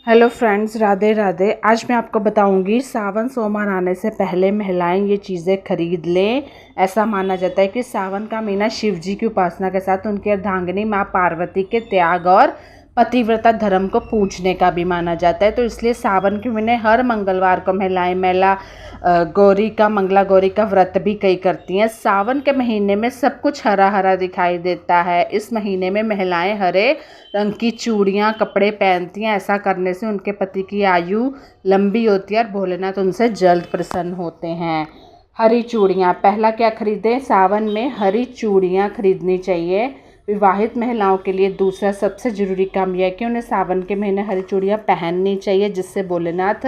Hello friends, Radhe Radhe. आज मैं आपको बताऊंगी सावन सोमवार आने से पहले महिलाएं ये चीज़ें खरीद लें। ऐसा माना जाता है कि सावन का महीना शिव जी की उपासना के साथ उनकी अर्धांगिनी माँ पार्वती के त्याग और पतिव्रता धर्म को पूजने का भी माना जाता है। तो इसलिए सावन के महीने हर मंगलवार को महिलाएं मंगला गौरी का व्रत भी कई करती हैं। सावन के महीने में सब कुछ हरा हरा दिखाई देता है। इस महीने में महिलाएं हरे रंग की चूड़ियाँ कपड़े पहनती हैं। ऐसा करने से उनके पति की आयु लंबी होती है और भोलेनाथ उनसे जल्द प्रसन्न होते हैं। हरी चूड़ियाँ, पहला क्या खरीदें? सावन में हरी चूड़ियाँ खरीदनी चाहिए। विवाहित महिलाओं के लिए दूसरा सबसे ज़रूरी काम यह है कि उन्हें सावन के महीने हरी चूड़ियाँ पहननी चाहिए, जिससे भोलेनाथ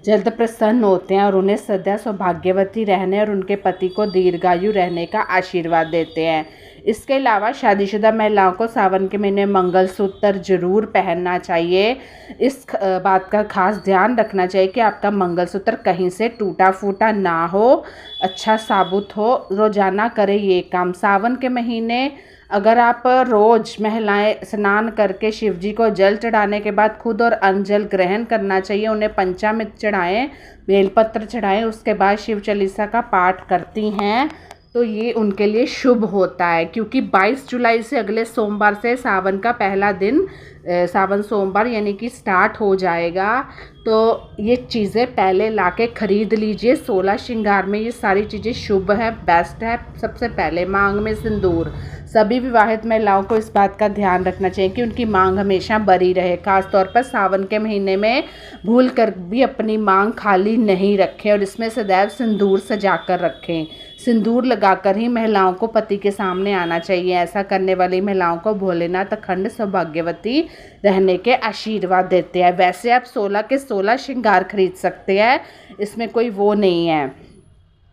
जल्द प्रसन्न होते हैं और उन्हें सदा सौभाग्यवती रहने और उनके पति को दीर्घायु रहने का आशीर्वाद देते हैं। इसके अलावा शादीशुदा महिलाओं को सावन के महीने मंगलसूत्र जरूर पहनना चाहिए। इस बात का खास ध्यान रखना चाहिए कि आपका मंगलसूत्र कहीं से टूटा फूटा ना हो, अच्छा साबुत हो। रोजाना करें ये काम। सावन के महीने अगर आप रोज़ महिलाएं स्नान करके शिव जी को जल चढ़ाने के बाद खुद और अन्न जल ग्रहण करना चाहिए। उन्हें पंचामृत चढ़ाएं, बेलपत्र चढ़ाएं, उसके बाद शिव चालीसा का पाठ करती हैं तो ये उनके लिए शुभ होता है। क्योंकि 22 जुलाई से अगले सोमवार से सावन का पहला दिन सावन सोमवार यानी कि स्टार्ट हो जाएगा। तो ये चीज़ें पहले लाके ख़रीद लीजिए। 16 श्रृंगार में ये सारी चीज़ें शुभ है, बेस्ट है। सबसे पहले मांग में सिंदूर। सभी विवाहित महिलाओं को इस बात का ध्यान रखना चाहिए कि उनकी मांग हमेशा बरी रहे। खास तौर पर सावन के महीने में भूल कर भी अपनी मांग खाली नहीं रखें और इसमें सदैव सिंदूर सजा कर रखें। सिंदूर लगाकर ही महिलाओं को पति के सामने आना चाहिए। ऐसा करने वाली महिलाओं को भोलेनाथ अखंड सौभाग्यवती रहने के आशीर्वाद देते हैं। वैसे आप 16 के 16 श्रृंगार खरीद सकते हैं, इसमें कोई वो नहीं है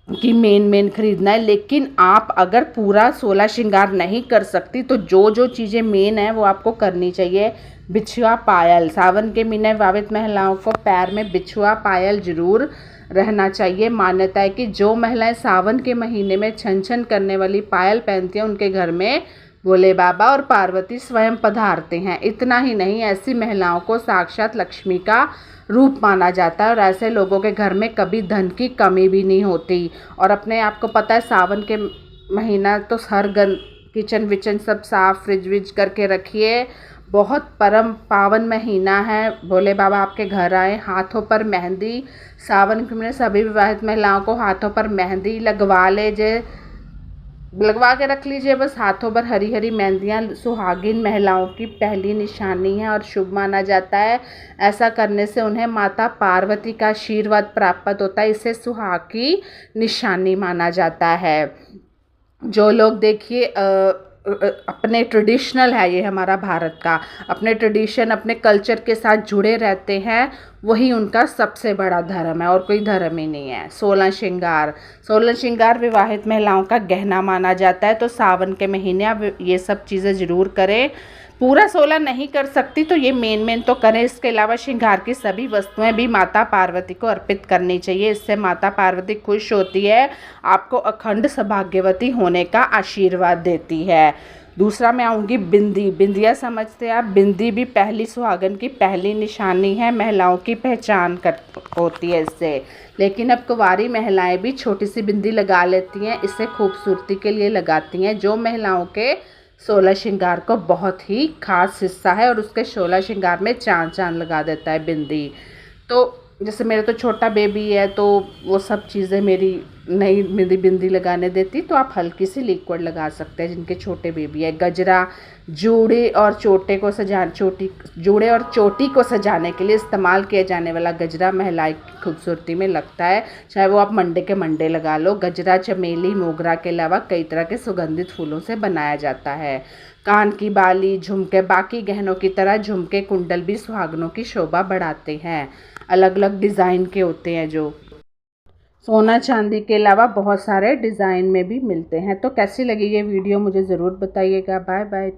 कि मेन खरीदना है। लेकिन आप अगर पूरा 16 श्रृंगार नहीं कर सकती तो जो चीज़ें मेन है वो आपको करनी चाहिए। बिछुआ पायल, सावन के महीने विवाहित महिलाओं को पैर में बिछुआ पायल जरूर रहना चाहिए। मान्यता है कि जो महिलाएं सावन के महीने में छन छन करने वाली पायल पहनती हैं उनके घर में भोले बाबा और पार्वती स्वयं पधारते हैं। इतना ही नहीं, ऐसी महिलाओं को साक्षात लक्ष्मी का रूप माना जाता है और ऐसे लोगों के घर में कभी धन की कमी भी नहीं होती। और अपने आपको पता है सावन के महीना तो हर किचन विचन सब साफ फ्रिज विज करके रखिए। बहुत परम पावन महीना है। भोले बाबा आपके घर आए। हाथों पर मेहंदी, सावन के महीने सभी विवाहित महिलाओं को हाथों पर मेहंदी लगवा के रख लीजिए। बस हाथों पर हरी हरी मेहंदियाँ सुहागिन महिलाओं की पहली निशानी है और शुभ माना जाता है। ऐसा करने से उन्हें माता पार्वती का आशीर्वाद प्राप्त होता है। इसे सुहाग की निशानी माना जाता है। जो लोग देखिए अपने ट्रेडिशनल है, ये हमारा भारत का अपने ट्रेडिशन अपने कल्चर के साथ जुड़े रहते हैं, वही उनका सबसे बड़ा धर्म है और कोई धर्म ही नहीं है। 16 श्रृंगार विवाहित महिलाओं का गहना माना जाता है। तो सावन के महीने आप ये सब चीज़ें ज़रूर करें। पूरा 16 नहीं कर सकती तो ये मेन तो करें। इसके अलावा श्रृंगार की सभी वस्तुएं भी माता पार्वती को अर्पित करनी चाहिए। इससे माता पार्वती खुश होती है, आपको अखंड सौभाग्यवती होने का आशीर्वाद देती है। दूसरा मैं आऊँगी बिंदी। बिंदिया समझते हैं आप? बिंदी भी पहली सुहागन की पहली निशानी है, महिलाओं की पहचान होती है इससे। लेकिन अब कुंवारी महिलाएं भी छोटी सी बिंदी लगा लेती हैं, इसे खूबसूरती के लिए लगाती हैं। जो महिलाओं के 16 श्रृंगार को बहुत ही खास हिस्सा है और उसके 16 श्रृंगार में चांद लगा देता है बिंदी। तो जैसे मेरे तो छोटा बेबी है तो वो सब चीज़ें मेरी नहीं बिंदी लगाने देती, तो आप हल्की सी लिक्विड लगा सकते हैं जिनके छोटे बेबी है। गजरा, जूड़े और चोटी को सजाने के लिए इस्तेमाल किया जाने वाला गजरा महिलाएं की खूबसूरती में लगता है। चाहे वो आप मंडे के मंडे लगा लो। गजरा चमेली मोगरा के अलावा कई तरह के सुगंधित फूलों से बनाया जाता है। कान की बाली, झुमके, बाकी गहनों की तरह झुमके कुंडल भी सुहागनों की शोभा बढ़ाते हैं। अलग अलग डिज़ाइन के होते हैं जो सोना चांदी के अलावा बहुत सारे डिज़ाइन में भी मिलते हैं। तो कैसी लगी ये वीडियो मुझे ज़रूर बताइएगा। Bye bye.